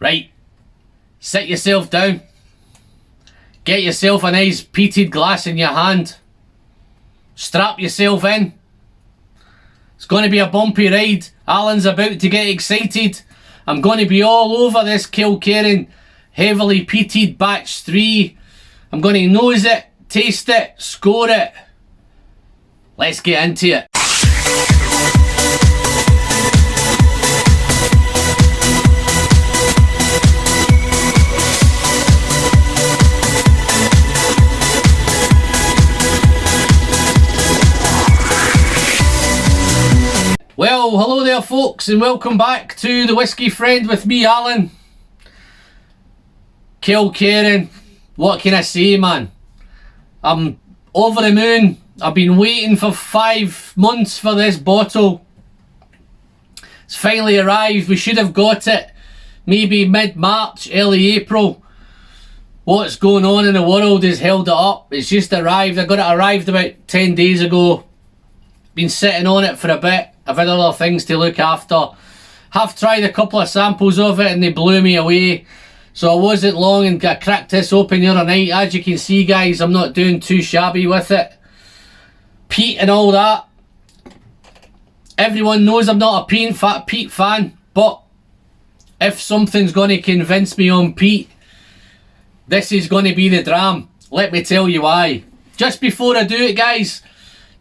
Right, sit yourself down. Get yourself a nice peated glass in your hand. Strap yourself in. It's going to be a bumpy ride. Alan's about to get excited. I'm going to be all over this Kilkerran heavily peated batch 3. I'm going to nose it, taste it, score it. Let's get into it. Well, hello there folks, and welcome back to the Whiskey Friend with me, Alan. Kilkerran, what can I say, man? I'm over the moon. I've been waiting for 5 months for this bottle. It's finally arrived. We should have got it maybe mid-March, early April. What's going on in the world has held it up. It's just arrived. I got it arrived about 10 days ago. Been sitting on it for a bit. I've had other things to look after. Have tried a couple of samples of it and they blew me away. So I wasn't long and I cracked this open the other night. As you can see, guys, I'm not doing too shabby with it. Peat and all that. Everyone knows I'm not a peat fan, but if something's going to convince me on peat, this is going to be the dram. Let me tell you why. Just before I do it, guys,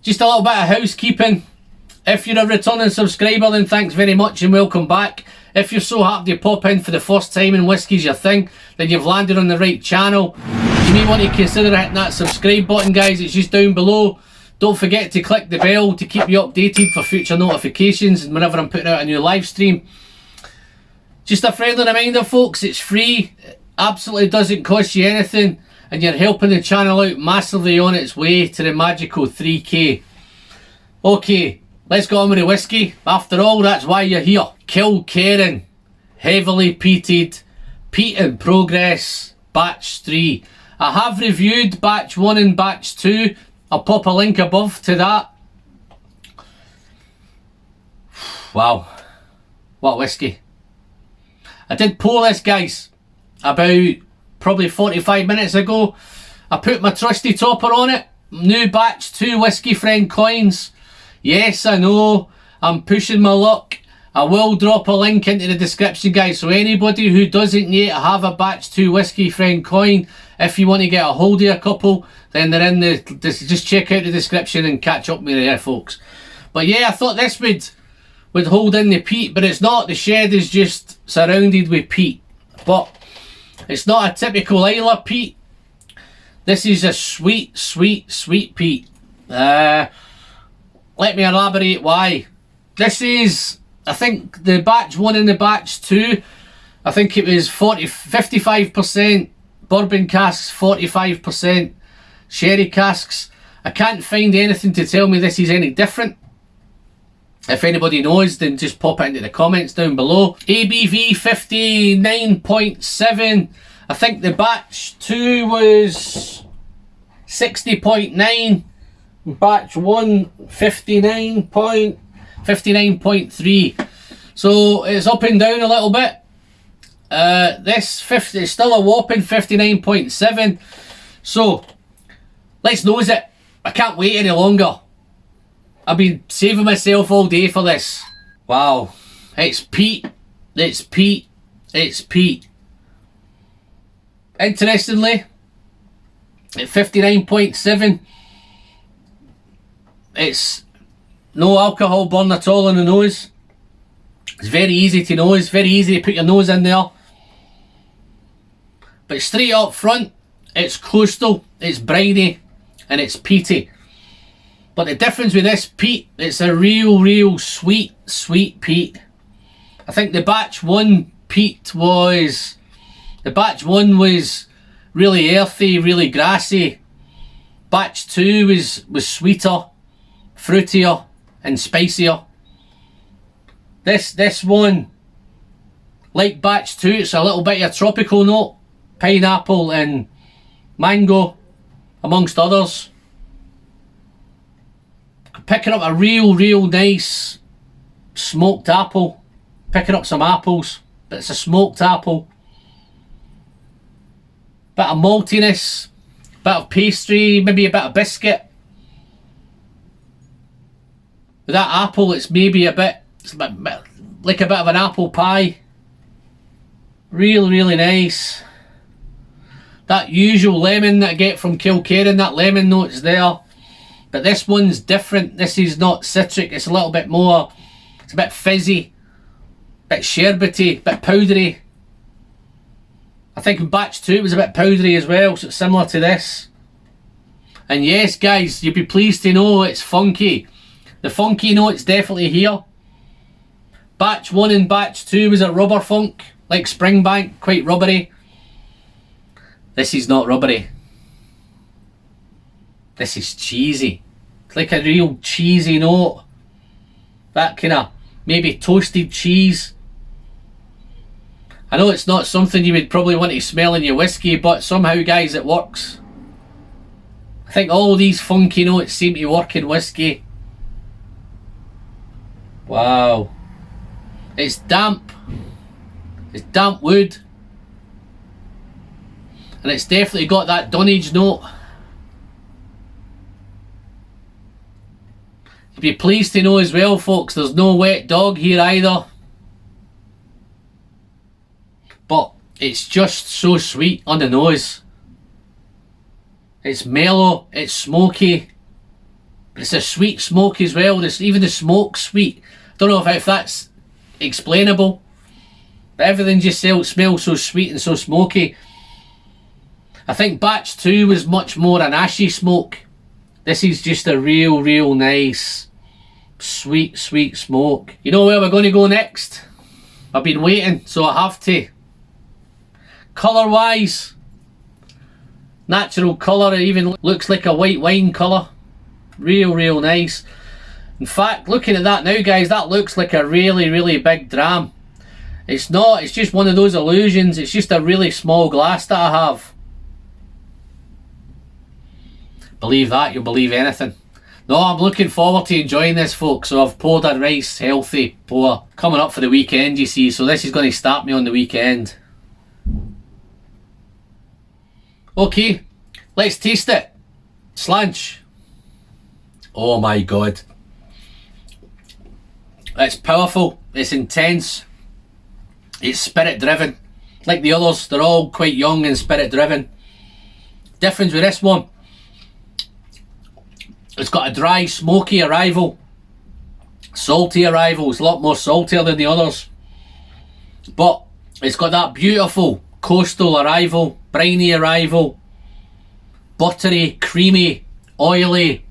just a little bit of housekeeping. If you're a returning subscriber, then thanks very much and welcome back. If you're so happy to pop in for the first time and whiskey's your thing, then you've landed on the right channel. You may want to consider hitting that subscribe button, guys. It's just down below. Don't forget to click the bell to keep you updated for future notifications and whenever I'm putting out a new live stream. Just a friendly reminder, folks, it's free. It absolutely doesn't cost you anything, and you're helping the channel out massively on its way to the magical 3K. Okay. Let's go on with the whiskey. After all, that's why you're here. Kilkerran, heavily peated, peat in progress, batch 3. I have reviewed batch 1 and batch 2. I'll pop a link above to that. Wow, what whiskey. I did pour this, guys, about probably 45 minutes ago. I put my trusty topper on it. New batch 2 Whiskey Friend coins. Yes, I know, I'm pushing my luck. I will drop a link into the description, guys, so anybody who doesn't yet have a batch 2 Whiskey Friend coin, if you want to get a hold of a couple, then they're in the, just check out the description and catch up with me there, folks. But yeah, I thought this would hold in the peat, but it's not. The shed is just surrounded with peat. But it's not a typical Isla peat. This is a sweet, sweet, sweet peat. Let me elaborate why. This is, I think, the batch 1 and the batch 2. I think it was 55% bourbon casks, 45% sherry casks. I can't find anything to tell me this is any different. If anybody knows, then just pop it into the comments down below. ABV 59.7. I think the batch 2 was 60.9. Batch 1 59.3. So it's up and down a little bit. This 50 is still a whopping 59.7. So let's nose it. I can't wait any longer. I've been saving myself all day for this. Wow, it's peat, it's peat, it's peat. Interestingly, at 59.7, it's no alcohol burn at all in the nose. It's very easy to nose, very easy to put your nose in there. But straight up front, it's coastal, it's briny, and it's peaty. But the difference with this peat, it's a real sweet, sweet peat. I think the batch 1 peat was, really earthy, really grassy. Batch 2 was sweeter, fruitier and spicier. This one, like batch 2, it's a little bit of a tropical note, pineapple and mango amongst others. Picking up a real nice smoked apple. Picking up some apples, but it's a smoked apple. Bit of maltiness, bit of pastry, maybe a bit of biscuit. With that apple, it's maybe it's a bit like a bit of an apple pie. Really, really nice. That usual lemon that I get from Kilkerran, that lemon note's there. But this one's different. This is not citric, it's a little bit more, it's a bit fizzy, a bit sherbety, a bit powdery. I think in batch 2 it was a bit powdery as well, so it's similar to this. And yes guys, you'll be pleased to know it's funky. The funky note's definitely here. Batch 1 and batch 2 was a rubber funk, like Springbank, quite rubbery. This is not rubbery. This is cheesy. It's like a real cheesy note. That kind of maybe toasted cheese. I know it's not something you would probably want to smell in your whiskey, but somehow guys it works. I think all these funky notes seem to work in whiskey. Wow. It's damp. It's damp wood. And it's definitely got that dunnage note. You'll be pleased to know as well folks, there's no wet dog here either. But it's just so sweet on the nose. It's mellow, it's smoky. But it's a sweet smoke as well. Even the smoke's sweet. Don't know if that's explainable. But everything just smells so sweet and so smoky. I think batch 2 was much more an ashy smoke. This is just a real nice sweet smoke. You know where we're going to go next? I've been waiting, so I have to. Colour wise, natural colour, it even looks like a white wine colour. Real nice. In fact, looking at that now guys, that looks like a really big dram. It's not, it's just one of those illusions. It's just a really small glass that I have. Believe that, you'll believe anything. No, I'm looking forward to enjoying this folks. So I've poured a nice healthy pour. Coming up for the weekend you see, so this is going to start me on the weekend. Okay, let's taste it. Slanch. Oh my god. It's powerful, it's intense, it's spirit driven. Like the others, they're all quite young and spirit driven. Difference with this one, it's got a dry smoky arrival, salty arrival. It's a lot more saltier than the others, but it's got that beautiful coastal arrival, briny arrival, buttery, creamy, oily,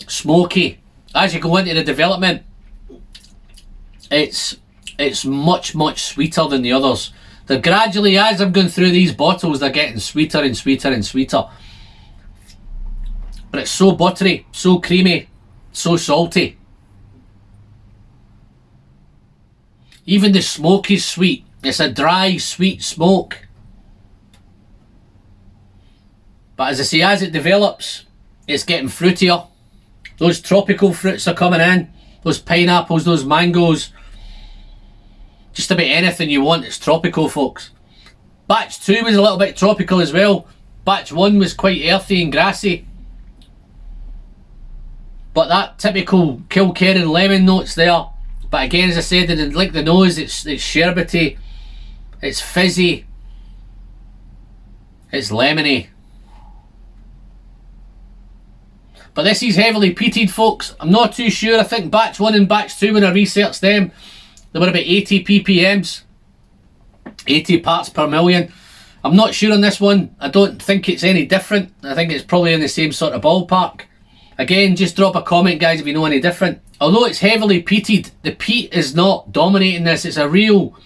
smoky. As you go into the development, it's much sweeter than the others. They're gradually, as I'm going through these bottles, they're getting sweeter and sweeter. But it's so buttery, so creamy, so salty. Even the smoke is sweet. It's a dry, sweet smoke. But as I say, as it develops, it's getting fruitier. Those tropical fruits are coming in. Those pineapples, those mangoes. Just about anything you want, it's tropical folks. Batch 2 was a little bit tropical as well. Batch 1 was quite earthy and grassy. But that typical Kilkerran lemon note's there. But again, as I said, like the nose, it's sherbety, it's fizzy, it's lemony. But this is heavily peated folks. I'm not too sure. I think batch 1 and batch 2, when I researched them, they were about 80 ppms, 80 parts per million. I'm not sure on this one. I don't think it's any different. I think it's probably in the same sort of ballpark. Again, just drop a comment guys if you know any different. Although it's heavily peated, the peat is not dominating this. It's a real,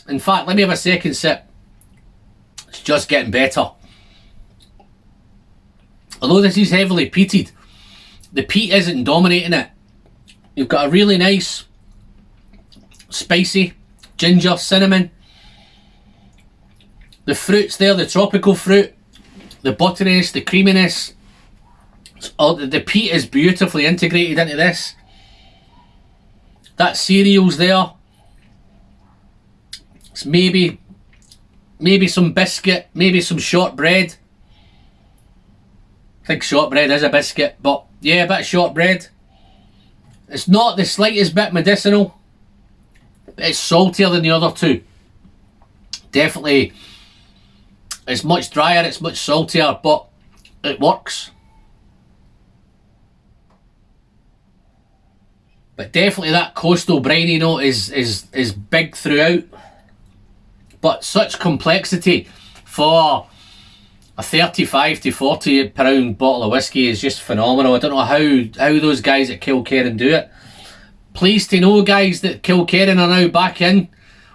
in fact, let me have a second sip. It's just getting better. Although this is heavily peated, the peat isn't dominating it. You've got a really nice, spicy, ginger, cinnamon. The fruits there, the tropical fruit, the butteriness, the creaminess. The peat is beautifully integrated into this. That cereal's there. It's maybe maybe some biscuit, maybe some shortbread. I think shortbread is a biscuit, but yeah, a bit of shortbread. It's not the slightest bit medicinal. It's saltier than the other two. Definitely, it's much drier, it's much saltier, but it works. But definitely that coastal briny note is big throughout. But such complexity for a 35 to 40 pound bottle of whiskey is just phenomenal. I don't know how those guys at Kilkerran do it. Pleased to know, guys, that Kilkerran are now back in,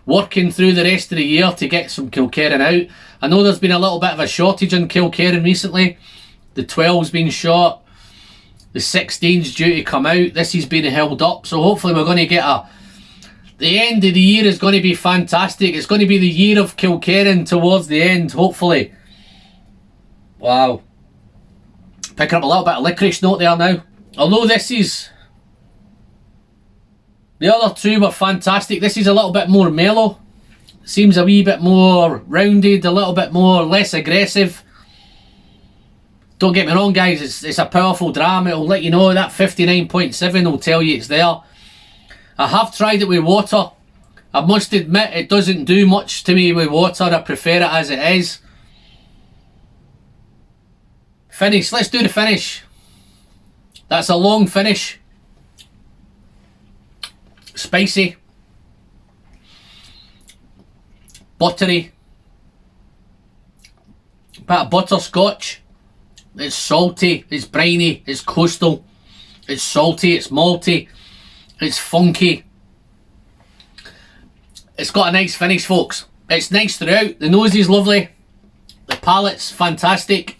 working through the rest of the year to get some Kilkerran out. I know there's been a little bit of a shortage in Kilkerran recently. The 12's been short. The 16's due to come out. This has been held up. So hopefully we're going to get the end of the year is going to be fantastic. It's going to be the year of Kilkerran towards the end, hopefully. Wow. Picking up a little bit of licorice note there now. Although this is... The other two were fantastic. This is a little bit more mellow. Seems a wee bit more rounded, a little bit more less aggressive. Don't get me wrong, guys, it's a powerful dram. It'll let you know that 59.7 will tell you it's there. I have tried it with water. I must admit it doesn't do much to me with water. I prefer it as it is. Finish. Let's do the finish. That's a long finish. Spicy. Buttery. Bit of butterscotch. It's salty, it's briny, it's coastal, it's salty, it's malty, it's funky. It's got a nice finish, folks. It's nice throughout. The nose is lovely. The palate's fantastic.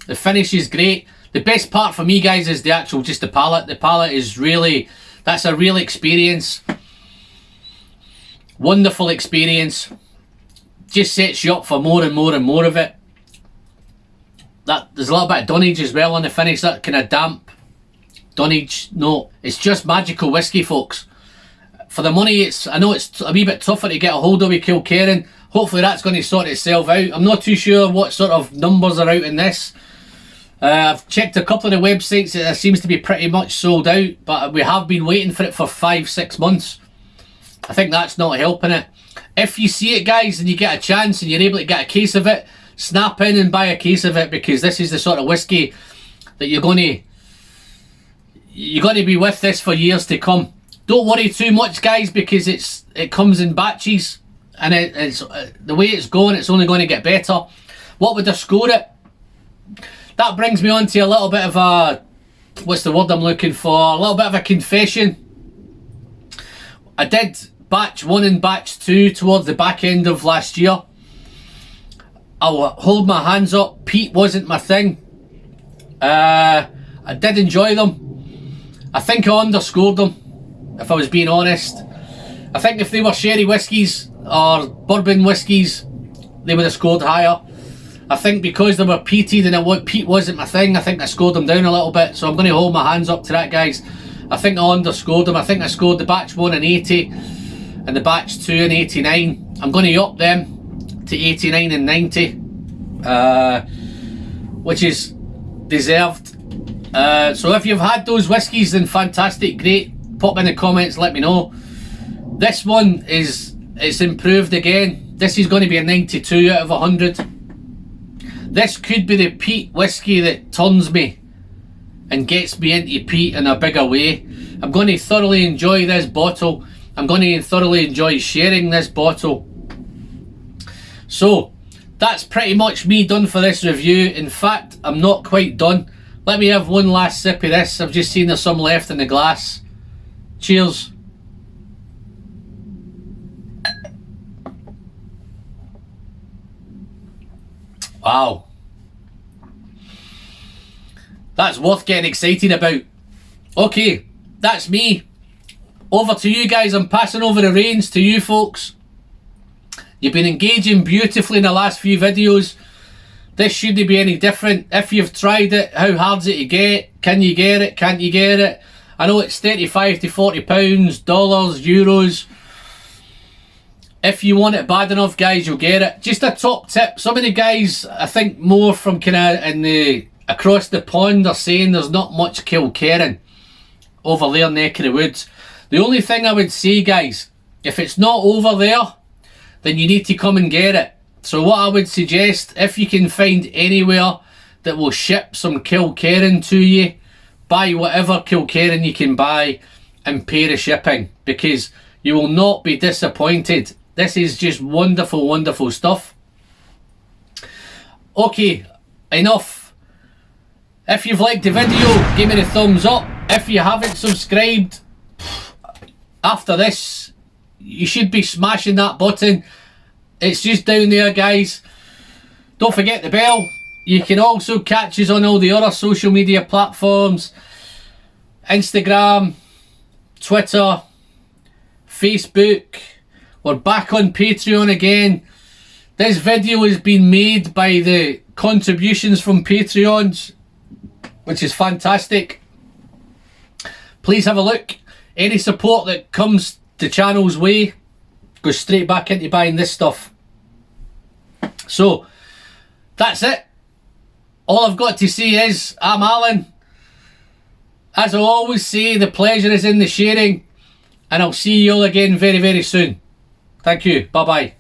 The finish is great. The best part for me, guys, is just the palate. The palate is really, that's a real experience. Wonderful experience. Just sets you up for more and more and more of it. There's a little bit of dunnage as well on the finish, that kind of damp dunnage note. It's just magical whiskey, folks. For the money, I know it's a wee bit tougher to get a hold of with Kilkerran. Hopefully that's going to sort itself out. I'm not too sure what sort of numbers are out in this. I've checked a couple of the websites. It seems to be pretty much sold out, but we have been waiting for it for 5-6 months. I think that's not helping it. If you see it, guys, and you get a chance and you're able to get a case of it, snap in and buy a case of it, because this is the sort of whiskey that you're going to be with this for years to come. Don't worry too much, guys, because it comes in batches, and it's the way it's going, it's only going to get better. What would I score it? That brings me on to a little bit of a, what's the word I'm looking for? A little bit of a confession. I did batch 1 and batch 2 towards the back end of last year. I'll hold my hands up, peat wasn't my thing. I did enjoy them. I think I underscored them, if I was being honest. I think if they were sherry whiskies or bourbon whiskies, they would have scored higher. I think because they were peated and peat wasn't my thing, I think I scored them down a little bit. So I'm going to hold my hands up to that, guys. I think I underscored them. I think I scored the batch 1 an 80 and the batch 2 an 89. I'm going to up them to 89 and 90, which is deserved. So if you've had those whiskies, then fantastic, great. Pop in the comments, let me know. This one it's improved again. This is going to be a 92 out of 100. This could be the peat whiskey that turns me and gets me into peat in a bigger way. I'm going to thoroughly enjoy this bottle. I'm going to thoroughly enjoy sharing this bottle. So that's pretty much me done for this review. In fact, I'm not quite done. Let me have one last sip of this. I've just seen there's some left in the glass. Cheers. Wow. That's worth getting excited about. Okay, that's me. Over to you guys. I'm passing over the reins to you folks. You've been engaging beautifully in the last few videos. This shouldn't be any different. If you've tried it, how hard's it to get? Can you get it? Can't you get it? I know it's 35 to 40 pounds, dollars, euros. If you want it bad enough, guys, you'll get it. Just a top tip. Some of the guys, I think more from kind of in the across the pond, are saying there's not much Kilkerran over there neck of the woods. The only thing I would say, guys, if it's not over there, then you need to come and get it. So what I would suggest, if you can find anywhere that will ship some Kilkerran to you, buy whatever Kilkerran you can buy and pay the shipping, because you will not be disappointed. This is just wonderful, wonderful stuff. Okay, enough. If you've liked the video, give me the thumbs up. If you haven't subscribed, after this, you should be smashing that button. It's just down there, guys. Don't forget the bell. You can also catch us on all the other social media platforms. Instagram, Twitter, Facebook. We're back on Patreon again. This video has been made by the contributions from Patreons, which is fantastic. Please have a look. Any support that comes the channel's way goes straight back into buying this stuff. So, that's it. All I've got to say is, I'm Alan. As I always say, the pleasure is in the sharing. And I'll see you all again very, very soon. Thank you. Bye-bye.